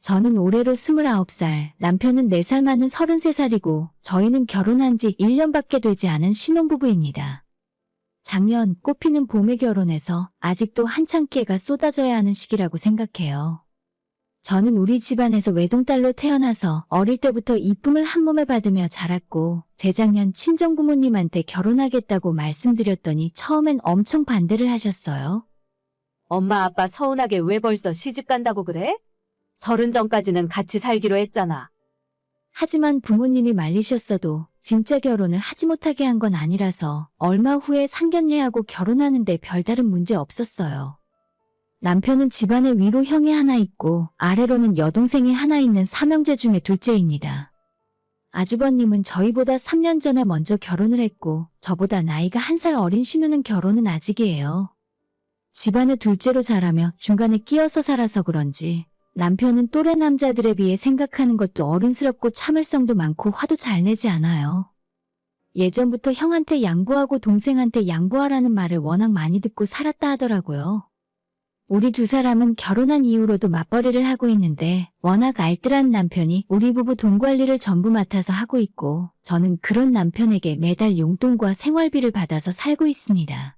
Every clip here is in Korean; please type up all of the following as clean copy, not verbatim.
저는 올해로 29살, 남편은 4살 많은 33살이고 저희는 결혼한 지 1년밖에 되지 않은 신혼부부입니다. 작년 꽃피는 봄에 결혼해서 아직도 한창 기회가 쏟아져야 하는 시기라고 생각해요. 저는 우리 집안에서 외동딸로 태어나서 어릴 때부터 이쁨을 한몸에 받으며 자랐고 재작년 친정부모님한테 결혼하겠다고 말씀드렸더니 처음엔 엄청 반대를 하셨어요. 엄마 아빠 서운하게 왜 벌써 시집 간다고 그래? 30 전까지는 같이 살기로 했잖아. 하지만 부모님이 말리셨어도 진짜 결혼을 하지 못하게 한 건 아니라서 얼마 후에 상견례하고 결혼하는데 별다른 문제 없었어요. 남편은 집안에 위로 형이 하나 있고 아래로는 여동생이 하나 있는 삼형제 중에 둘째입니다. 아주버님은 저희보다 3년 전에 먼저 결혼을 했고 저보다 나이가 1살 어린 신우는 결혼은 아직이에요. 집안의 둘째로 자라며 중간에 끼어서 살아서 그런지 남편은 또래 남자들에 비해 생각하는 것도 어른스럽고 참을성도 많고 화도 잘 내지 않아요. 예전부터 형한테 양보하고 동생한테 양보하라는 말을 워낙 많이 듣고 살았다 하더라고요. 우리 두 사람은 결혼한 이후로도 맞벌이를 하고 있는데 워낙 알뜰한 남편이 우리 부부 돈 관리를 전부 맡아서 하고 있고 저는 그런 남편에게 매달 용돈과 생활비를 받아서 살고 있습니다.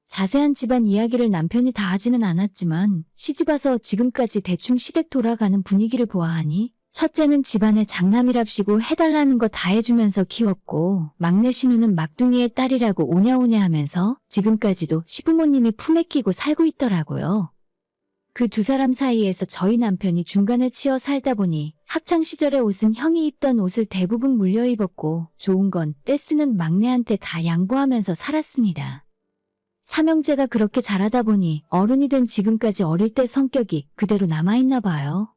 자세한 집안 이야기를 남편이 다 하지는 않았지만 시집와서 지금까지 대충 시댁 돌아가는 분위기를 보아하니 첫째는 집안의 장남이랍시고 해달라는 거 다 해주면서 키웠고 막내 신우는 막둥이의 딸이라고 오냐오냐 하면서 지금까지도 시부모님이 품에 끼고 살고 있더라고요. 그 두 사람 사이에서 저희 남편이 중간에 치여 살다 보니 학창시절의 옷은 형이 입던 옷을 대부분 물려 입었고 좋은 건 떼쓰는 막내한테 다 양보하면서 살았습니다. 삼형제가 그렇게 자라다 보니 어른이 된 지금까지 어릴 때 성격이 그대로 남아있나 봐요.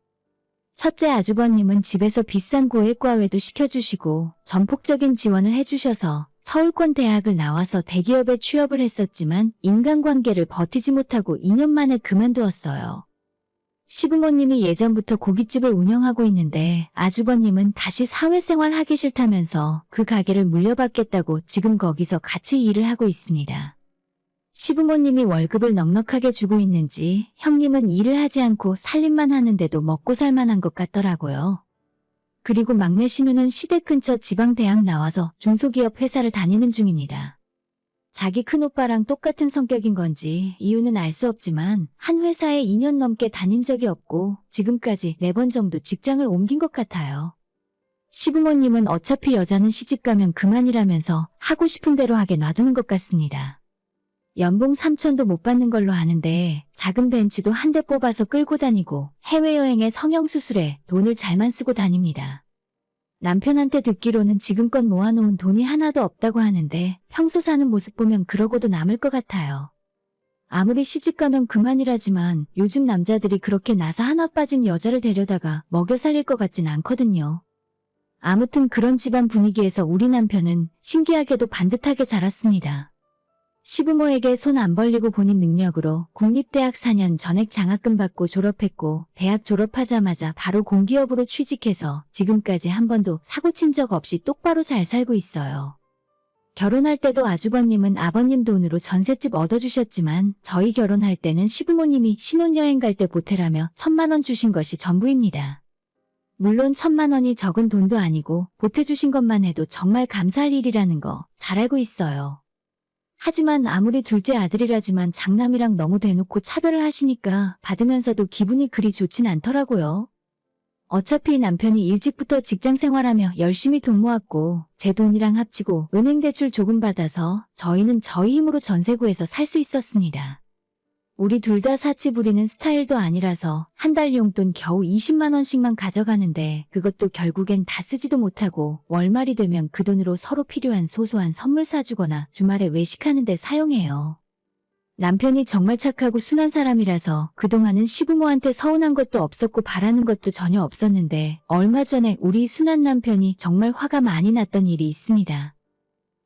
첫째 아주버님은 집에서 비싼 고액과외도 시켜주시고 전폭적인 지원을 해주셔서 서울권 대학을 나와서 대기업에 취업을 했었지만 인간관계를 버티지 못하고 2년 만에 그만두었어요. 시부모님이 예전부터 고깃집을 운영하고 있는데 아주버님은 다시 사회생활 하기 싫다면서 그 가게를 물려받겠다고 지금 거기서 같이 일을 하고 있습니다. 시부모님이 월급을 넉넉하게 주고 있는지 형님은 일을 하지 않고 살림만 하는데도 먹고 살만한 것 같더라고요. 그리고 막내 신우는 시댁 근처 지방대학 나와서 중소기업 회사를 다니는 중입니다. 자기 큰오빠랑 똑같은 성격인 건지 이유는 알 수 없지만 한 회사에 2년 넘게 다닌 적이 없고 지금까지 4번 정도 직장을 옮긴 것 같아요. 시부모님은 어차피 여자는 시집가면 그만이라면서 하고 싶은 대로 하게 놔두는 것 같습니다. 연봉 3천도 못 받는 걸로 아는데 작은 벤츠도 한 대 뽑아서 끌고 다니고 해외여행에 성형수술에 돈을 잘만 쓰고 다닙니다. 남편한테 듣기로는 지금껏 모아놓은 돈이 하나도 없다고 하는데 평소 사는 모습 보면 그러고도 남을 것 같아요. 아무리 시집가면 그만이라지만 요즘 남자들이 그렇게 나사 하나 빠진 여자를 데려다가 먹여 살릴 것 같진 않거든요. 아무튼 그런 집안 분위기에서 우리 남편은 신기하게도 반듯하게 자랐습니다. 시부모에게 손 안 벌리고 본인 능력으로 국립대학 4년 전액 장학금 받고 졸업했고 대학 졸업하자마자 바로 공기업으로 취직해서 지금까지 한 번도 사고 친 적 없이 똑바로 잘 살고 있어요. 결혼할 때도 아주버님은 아버님 돈으로 전셋집 얻어주셨지만 저희 결혼할 때는 시부모님이 신혼여행 갈 때 보태라며 1,000만 원 주신 것이 전부입니다. 물론 1,000만 원이 적은 돈도 아니고 보태주신 것만 해도 정말 감사할 일이라는 거 잘 알고 있어요. 하지만 아무리 둘째 아들이라지만 장남이랑 너무 대놓고 차별을 하시니까 받으면서도 기분이 그리 좋진 않더라고요. 어차피 남편이 일찍부터 직장 생활하며 열심히 돈 모았고 제 돈이랑 합치고 은행 대출 조금 받아서 저희는 저희 힘으로 전세 구해서 살 수 있었습니다. 우리 둘 다 사치 부리는 스타일도 아니라서 한 달 용돈 겨우 20만 원씩만 가져가는데 그것도 결국엔 다 쓰지도 못하고 월말이 되면 그 돈으로 서로 필요한 소소한 선물 사주거나 주말에 외식하는 데 사용해요. 남편이 정말 착하고 순한 사람이라서 그동안은 시부모한테 서운한 것도 없었고 바라는 것도 전혀 없었는데 얼마 전에 우리 순한 남편이 정말 화가 많이 났던 일이 있습니다.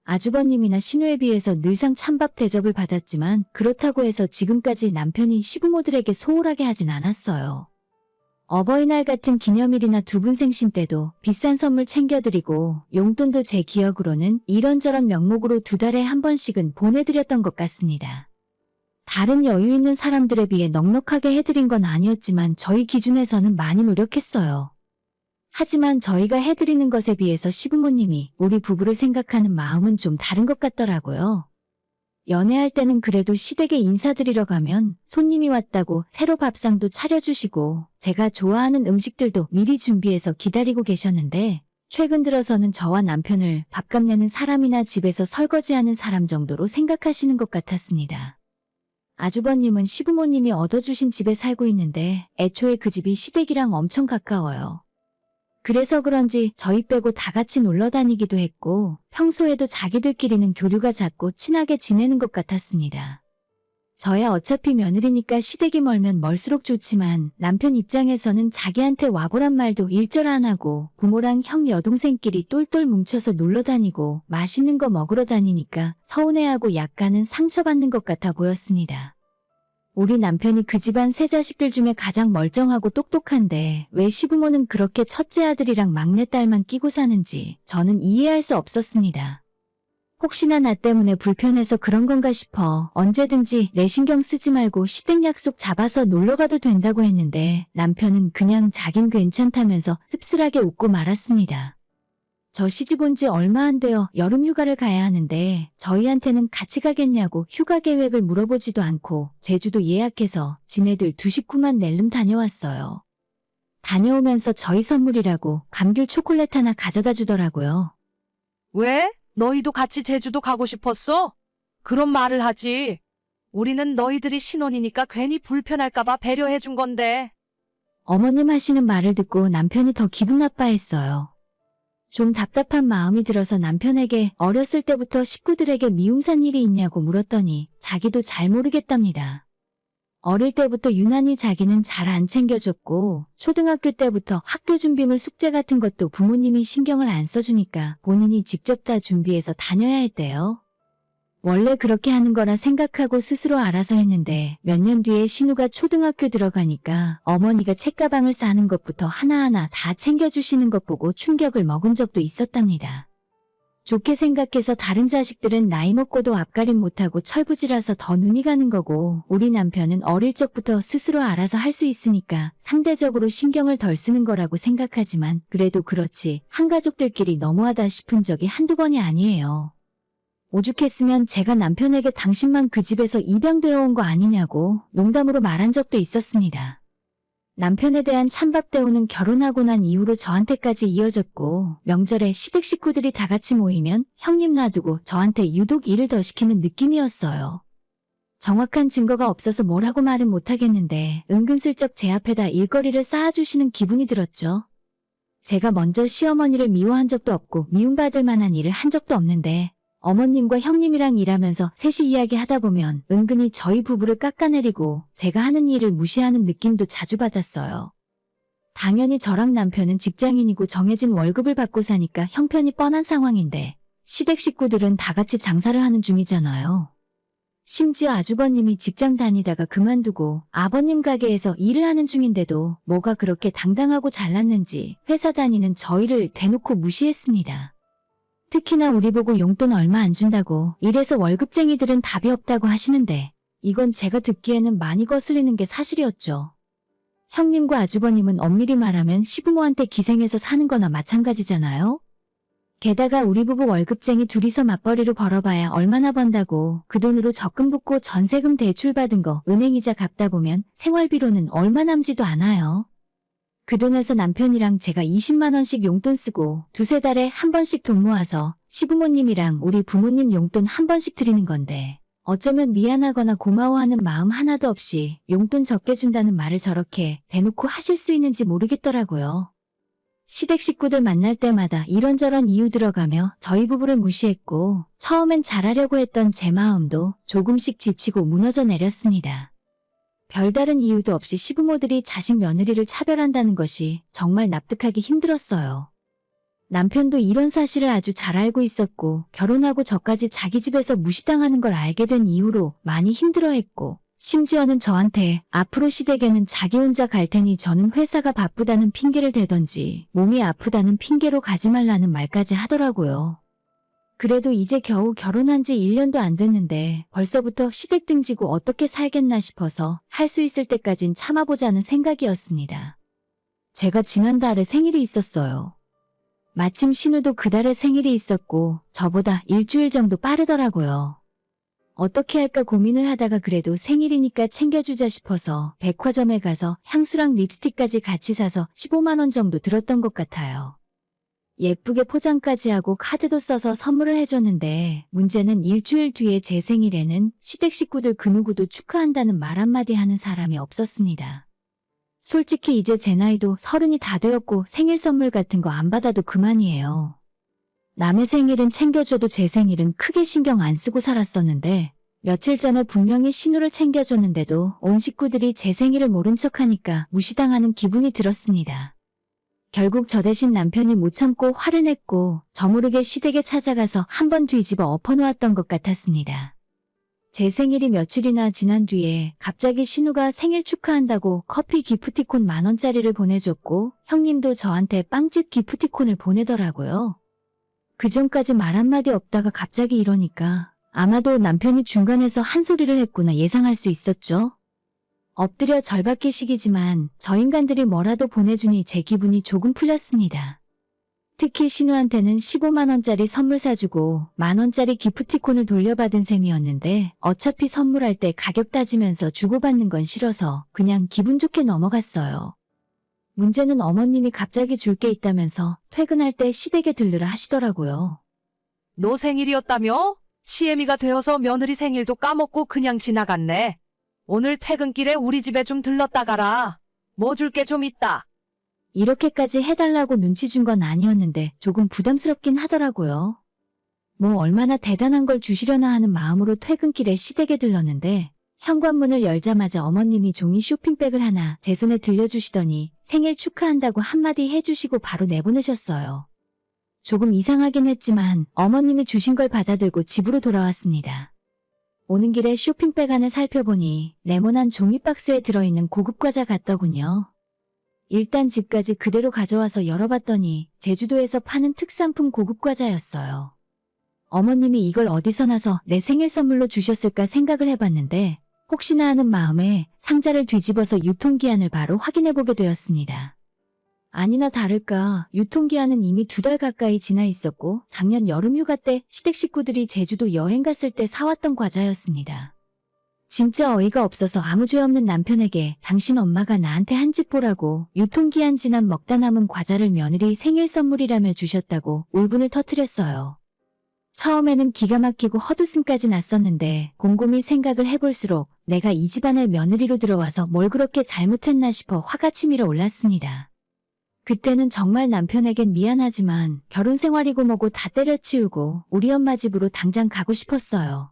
아주버님이나 신우에 비해서 늘상 찬밥 대접을 받았지만 그렇다고 해서 지금까지 남편이 시부모들에게 소홀하게 하진 않았어요. 어버이날 같은 기념일이나 두 분 생신 때도 비싼 선물 챙겨드리고 용돈도 제 기억으로는 이런저런 명목으로 2달에 한 번씩은 보내드렸던 것 같습니다. 다른 여유 있는 사람들에 비해 넉넉하게 해드린 건 아니었지만 저희 기준에서는 많이 노력했어요. 하지만 저희가 해드리는 것에 비해서 시부모님이 우리 부부를 생각하는 마음은 좀 다른 것 같더라고요. 연애할 때는 그래도 시댁에 인사드리러 가면 손님이 왔다고 새로 밥상도 차려주시고 제가 좋아하는 음식들도 미리 준비해서 기다리고 계셨는데 최근 들어서는 저와 남편을 밥값 내는 사람이나 집에서 설거지하는 사람 정도로 생각하시는 것 같았습니다. 아주버님은 시부모님이 얻어주신 집에 살고 있는데 애초에 그 집이 시댁이랑 엄청 가까워요. 그래서 그런지 저희 빼고 다 같이 놀러 다니기도 했고 평소에도 자기들끼리는 교류가 잦고 친하게 지내는 것 같았습니다. 저야 어차피 며느리니까 시댁이 멀면 멀수록 좋지만 남편 입장에서는 자기한테 와보란 말도 일절 안 하고 부모랑 형 여동생끼리 똘똘 뭉쳐서 놀러 다니고 맛있는 거 먹으러 다니니까 서운해하고 약간은 상처받는 것 같아 보였습니다. 우리 남편이 그 집안 세 자식들 중에 가장 멀쩡하고 똑똑한데 왜 시부모는 그렇게 첫째 아들이랑 막내딸만 끼고 사는지 저는 이해할 수 없었습니다. 혹시나 나 때문에 불편해서 그런 건가 싶어 언제든지 내 신경 쓰지 말고 시댁 약속 잡아서 놀러가도 된다고 했는데 남편은 그냥 자긴 괜찮다면서 씁쓸하게 웃고 말았습니다. 저 시집 온 지 얼마 안 되어 여름 휴가를 가야 하는데 저희한테는 같이 가겠냐고 휴가 계획을 물어보지도 않고 제주도 예약해서 지네들 두 식구만 낼름 다녀왔어요. 다녀오면서 저희 선물이라고 감귤 초콜릿 하나 가져다 주더라고요. 왜? 너희도 같이 제주도 가고 싶었어? 그런 말을 하지. 우리는 너희들이 신혼이니까 괜히 불편할까봐 배려해 준 건데. 어머님 하시는 말을 듣고 남편이 더 기분 나빠했어요. 좀 답답한 마음이 들어서 남편에게 어렸을 때부터 식구들에게 미움산 일이 있냐고 물었더니 자기도 잘 모르겠답니다. 어릴 때부터 유난히 자기는 잘 안 챙겨줬고 초등학교 때부터 학교 준비물 숙제 같은 것도 부모님이 신경을 안 써주니까 본인이 직접 다 준비해서 다녀야 했대요. 원래 그렇게 하는 거라 생각하고 스스로 알아서 했는데 몇 년 뒤에 신우가 초등학교 들어가니까 어머니가 책가방을 싸는 것부터 하나하나 다 챙겨주시는 것 보고 충격을 먹은 적도 있었답니다. 좋게 생각해서 다른 자식들은 나이 먹고도 앞가림 못하고 철부지라서 더 눈이 가는 거고 우리 남편은 어릴 적부터 스스로 알아서 할 수 있으니까 상대적으로 신경을 덜 쓰는 거라고 생각하지만 그래도 그렇지 한가족들끼리 너무하다 싶은 적이 한두 번이 아니에요. 오죽했으면 제가 남편에게 당신만 그 집에서 입양되어 온 거 아니냐고 농담으로 말한 적도 있었습니다. 남편에 대한 찬밥 대우는 결혼하고 난 이후로 저한테까지 이어졌고 명절에 시댁 식구들이 다 같이 모이면 형님 놔두고 저한테 유독 일을 더 시키는 느낌이었어요. 정확한 증거가 없어서 뭐라고 말은 못하겠는데 은근슬쩍 제 앞에다 일거리를 쌓아주시는 기분이 들었죠. 제가 먼저 시어머니를 미워한 적도 없고 미움받을 만한 일을 한 적도 없는데 어머님과 형님이랑 일하면서 셋이 이야기하다 보면 은근히 저희 부부를 깎아내리고 제가 하는 일을 무시하는 느낌도 자주 받았어요. 당연히 저랑 남편은 직장인이고 정해진 월급을 받고 사니까 형편이 뻔한 상황인데 시댁 식구들은 다 같이 장사를 하는 중이잖아요. 심지어 아주버님이 직장 다니다가 그만두고 아버님 가게에서 일을 하는 중인데도 뭐가 그렇게 당당하고 잘났는지 회사 다니는 저희를 대놓고 무시했습니다. 특히나 우리 보고 용돈 얼마 안 준다고 이래서 월급쟁이들은 답이 없다고 하시는데 이건 제가 듣기에는 많이 거슬리는 게 사실이었죠. 형님과 아주버님은 엄밀히 말하면 시부모한테 기생해서 사는 거나 마찬가지잖아요. 게다가 우리 부부 월급쟁이 둘이서 맞벌이로 벌어봐야 얼마나 번다고 그 돈으로 적금 붓고 전세금 대출 받은 거 은행이자 갚다 보면 생활비로는 얼마 남지도 않아요. 그 돈에서 남편이랑 제가 20만 원씩 용돈 쓰고 두세 달에 한 번씩 돈 모아서 시부모님이랑 우리 부모님 용돈 한 번씩 드리는 건데 어쩌면 미안하거나 고마워하는 마음 하나도 없이 용돈 적게 준다는 말을 저렇게 대놓고 하실 수 있는지 모르겠더라고요. 시댁 식구들 만날 때마다 이런저런 이유 들어가며 저희 부부를 무시했고 처음엔 잘하려고 했던 제 마음도 조금씩 지치고 무너져 내렸습니다. 별다른 이유도 없이 시부모들이 자식 며느리를 차별한다는 것이 정말 납득하기 힘들었어요. 남편도 이런 사실을 아주 잘 알고 있었고 결혼하고 저까지 자기 집에서 무시당하는 걸 알게 된 이후로 많이 힘들어했고 심지어는 저한테 앞으로 시댁에는 자기 혼자 갈 테니 저는 회사가 바쁘다는 핑계를 대던지 몸이 아프다는 핑계로 가지 말라는 말까지 하더라고요. 그래도 이제 겨우 결혼한 지 1년도 안 됐는데 벌써부터 시댁 등지고 어떻게 살겠나 싶어서 할 수 있을 때까진 참아보자는 생각이었습니다. 제가 지난달에 생일이 있었어요. 마침 신우도 그달에 생일이 있었고 저보다 일주일 정도 빠르더라고요. 어떻게 할까 고민을 하다가 그래도 생일이니까 챙겨주자 싶어서 백화점에 가서 향수랑 립스틱까지 같이 사서 15만 원 정도 들었던 것 같아요. 예쁘게 포장까지 하고 카드도 써서 선물을 해줬는데 문제는 일주일 뒤에 제 생일에는 시댁 식구들 그 누구도 축하한다는 말 한마디 하는 사람이 없었습니다. 솔직히 이제 제 나이도 30이 다 되었고 생일 선물 같은 거 안 받아도 그만이에요. 남의 생일은 챙겨줘도 제 생일은 크게 신경 안 쓰고 살았었는데 며칠 전에 분명히 신우를 챙겨줬는데도 온 식구들이 제 생일을 모른 척하니까 무시당하는 기분이 들었습니다. 결국 저 대신 남편이 못 참고 화를 냈고 저 모르게 시댁에 찾아가서 한 번 뒤집어 엎어놓았던 것 같았습니다. 제 생일이 며칠이나 지난 뒤에 갑자기 신우가 생일 축하한다고 커피 기프티콘 10,000원짜리를 보내줬고 형님도 저한테 빵집 기프티콘을 보내더라고요. 그전까지 말 한마디 없다가 갑자기 이러니까 아마도 남편이 중간에서 한 소리를 했구나 예상할 수 있었죠. 엎드려 절박해시기지만 저 인간들이 뭐라도 보내주니 제 기분이 조금 풀렸습니다. 특히 신우한테는 15만 원짜리 선물 사주고 10,000원짜리 기프티콘을 돌려받은 셈이었는데 어차피 선물할 때 가격 따지면서 주고받는 건 싫어서 그냥 기분 좋게 넘어갔어요. 문제는 어머님이 갑자기 줄 게 있다면서 퇴근할 때 시댁에 들르라 하시더라고요. 너 생일이었다며? 시애미가 되어서 며느리 생일도 까먹고 그냥 지나갔네. 오늘 퇴근길에 우리 집에 좀 들렀다 가라. 뭐 줄 게 좀 있다. 이렇게까지 해달라고 눈치 준 건 아니었는데 조금 부담스럽긴 하더라고요. 뭐 얼마나 대단한 걸 주시려나 하는 마음으로 퇴근길에 시댁에 들렀는데 현관문을 열자마자 어머님이 종이 쇼핑백을 하나 제 손에 들려주시더니 생일 축하한다고 한마디 해주시고 바로 내보내셨어요. 조금 이상하긴 했지만 어머님이 주신 걸 받아들고 집으로 돌아왔습니다. 오는 길에 쇼핑백 안을 살펴보니 네모난 종이박스에 들어있는 고급 과자 같더군요. 일단 집까지 그대로 가져와서 열어봤더니 제주도에서 파는 특산품 고급 과자였어요. 어머님이 이걸 어디서 나서 내 생일 선물로 주셨을까 생각을 해봤는데 혹시나 하는 마음에 상자를 뒤집어서 유통기한을 바로 확인해보게 되었습니다. 아니나 다를까 유통기한은 이미 2달 가까이 지나 있었고 작년 여름휴가 때 시댁 식구들이 제주도 여행 갔을 때 사왔던 과자였습니다. 진짜 어이가 없어서 아무 죄 없는 남편에게 당신 엄마가 나한테 한 집 보라고 유통기한 지난 먹다 남은 과자를 며느리 생일 선물이라며 주셨다고 울분을 터뜨렸어요. 처음에는 기가 막히고 헛웃음까지 났었는데 곰곰이 생각을 해볼수록 내가 이 집안에 며느리로 들어와서 뭘 그렇게 잘못했나 싶어 화가 치밀어 올랐습니다. 그때는 정말 남편에겐 미안하지만 결혼 생활이고 뭐고 다 때려치우고 우리 엄마 집으로 당장 가고 싶었어요.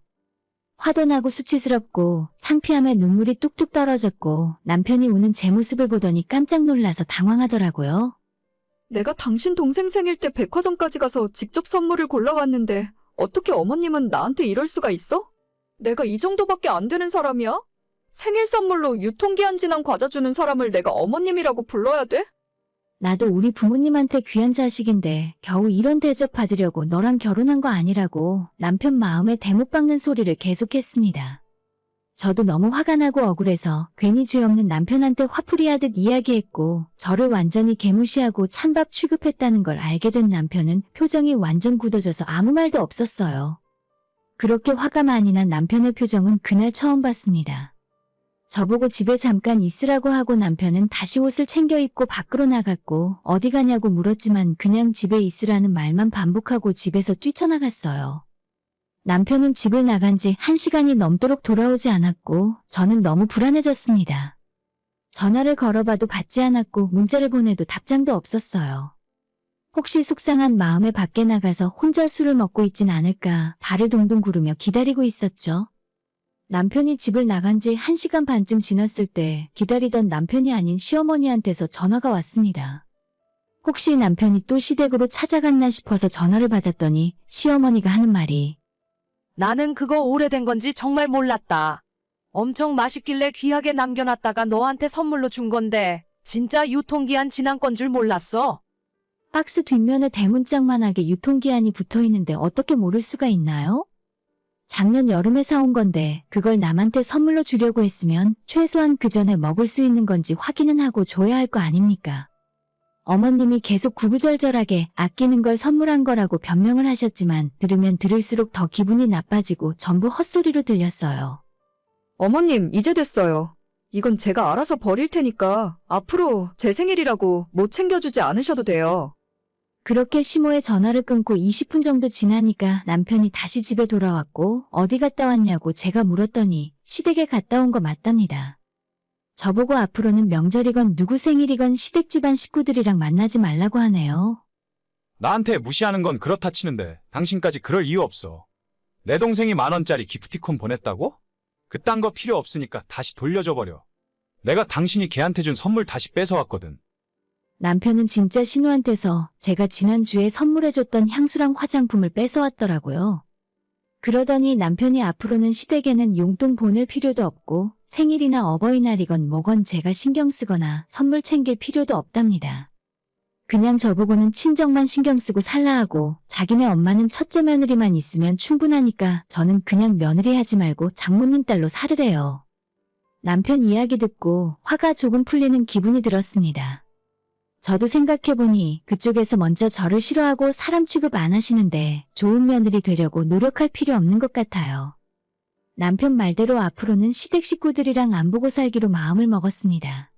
화도 나고 수치스럽고 창피함에 눈물이 뚝뚝 떨어졌고 남편이 우는 제 모습을 보더니 깜짝 놀라서 당황하더라고요. 내가 당신 동생 생일 때 백화점까지 가서 직접 선물을 골라왔는데 어떻게 어머님은 나한테 이럴 수가 있어? 내가 이 정도밖에 안 되는 사람이야? 생일 선물로 유통기한 지난 과자 주는 사람을 내가 어머님이라고 불러야 돼? 나도 우리 부모님한테 귀한 자식인데 겨우 이런 대접 받으려고 너랑 결혼한 거 아니라고 남편 마음에 대못 박는 소리를 계속했습니다. 저도 너무 화가 나고 억울해서 괜히 죄 없는 남편한테 화풀이하듯 이야기했고 저를 완전히 개무시하고 찬밥 취급했다는 걸 알게 된 남편은 표정이 완전 굳어져서 아무 말도 없었어요. 그렇게 화가 많이 난 남편의 표정은 그날 처음 봤습니다. 저보고 집에 잠깐 있으라고 하고 남편은 다시 옷을 챙겨 입고 밖으로 나갔고 어디 가냐고 물었지만 그냥 집에 있으라는 말만 반복하고 집에서 뛰쳐나갔어요. 남편은 집을 나간 지 1시간이 넘도록 돌아오지 않았고 저는 너무 불안해졌습니다. 전화를 걸어봐도 받지 않았고 문자를 보내도 답장도 없었어요. 혹시 속상한 마음에 밖에 나가서 혼자 술을 먹고 있진 않을까 발을 동동 구르며 기다리고 있었죠. 남편이 집을 나간 지 1시간 반쯤 지났을 때 기다리던 남편이 아닌 시어머니한테서 전화가 왔습니다. 혹시 남편이 또 시댁으로 찾아갔나 싶어서 전화를 받았더니 시어머니가 하는 말이 나는 그거 오래된 건지 정말 몰랐다. 엄청 맛있길래 귀하게 남겨놨다가 너한테 선물로 준 건데 진짜 유통기한 지난 건 줄 몰랐어. 박스 뒷면에 대문짝만하게 유통기한이 붙어 있는데 어떻게 모를 수가 있나요? 작년 여름에 사온 건데 그걸 남한테 선물로 주려고 했으면 최소한 그 전에 먹을 수 있는 건지 확인은 하고 줘야 할 거 아닙니까? 어머님이 계속 구구절절하게 아끼는 걸 선물한 거라고 변명을 하셨지만 들으면 들을수록 더 기분이 나빠지고 전부 헛소리로 들렸어요. 어머님, 이제 됐어요. 이건 제가 알아서 버릴 테니까 앞으로 제 생일이라고 못 챙겨주지 않으셔도 돼요. 그렇게 시모의 전화를 끊고 20분 정도 지나니까 남편이 다시 집에 돌아왔고 어디 갔다 왔냐고 제가 물었더니 시댁에 갔다 온 거 맞답니다. 저보고 앞으로는 명절이건 누구 생일이건 시댁 집안 식구들이랑 만나지 말라고 하네요. 나한테 무시하는 건 그렇다 치는데 당신까지 그럴 이유 없어. 내 동생이 10,000원짜리 기프티콘 보냈다고? 그딴 거 필요 없으니까 다시 돌려줘 버려. 내가 당신이 걔한테 준 선물 다시 뺏어왔거든. 남편은 진짜 신우한테서 제가 지난주에 선물해줬던 향수랑 화장품을 뺏어왔더라고요. 그러더니 남편이 앞으로는 시댁에는 용돈 보낼 필요도 없고 생일이나 어버이날이건 뭐건 제가 신경 쓰거나 선물 챙길 필요도 없답니다. 그냥 저보고는 친정만 신경 쓰고 살라 하고 자기네 엄마는 첫째 며느리만 있으면 충분하니까 저는 그냥 며느리 하지 말고 장모님 딸로 살으래요. 남편 이야기 듣고 화가 조금 풀리는 기분이 들었습니다. 저도 생각해보니 그쪽에서 먼저 저를 싫어하고 사람 취급 안 하시는데 좋은 며느리 되려고 노력할 필요 없는 것 같아요. 남편 말대로 앞으로는 시댁 식구들이랑 안 보고 살기로 마음을 먹었습니다.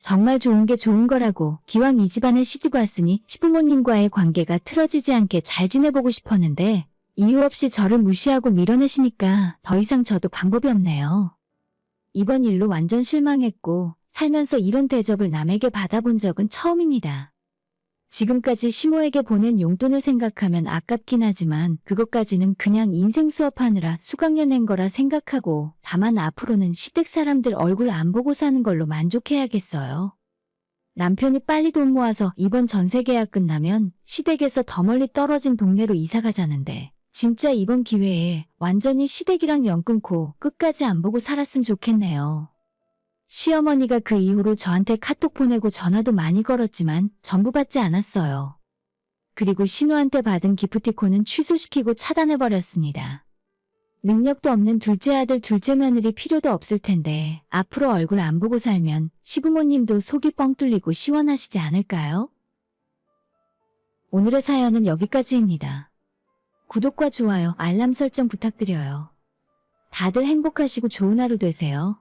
정말 좋은 게 좋은 거라고 기왕 이 집안에 시집 왔으니 시부모님과의 관계가 틀어지지 않게 잘 지내보고 싶었는데 이유 없이 저를 무시하고 밀어내시니까 더 이상 저도 방법이 없네요. 이번 일로 완전 실망했고 살면서 이런 대접을 남에게 받아본 적은 처음입니다. 지금까지 시모에게 보낸 용돈을 생각하면 아깝긴 하지만 그것까지는 그냥 인생 수업하느라 수강료 낸 거라 생각하고 다만 앞으로는 시댁 사람들 얼굴 안 보고 사는 걸로 만족해야겠어요. 남편이 빨리 돈 모아서 이번 전세 계약 끝나면 시댁에서 더 멀리 떨어진 동네로 이사 가자는데 진짜 이번 기회에 완전히 시댁이랑 연 끊고 끝까지 안 보고 살았으면 좋겠네요. 시어머니가 그 이후로 저한테 카톡 보내고 전화도 많이 걸었지만 전부 받지 않았어요. 그리고 신우한테 받은 기프티콘은 취소시키고 차단해버렸습니다. 능력도 없는 둘째 아들 둘째 며느리 필요도 없을 텐데 앞으로 얼굴 안 보고 살면 시부모님도 속이 뻥 뚫리고 시원하시지 않을까요? 오늘의 사연은 여기까지입니다. 구독과 좋아요, 알람 설정 부탁드려요. 다들 행복하시고 좋은 하루 되세요.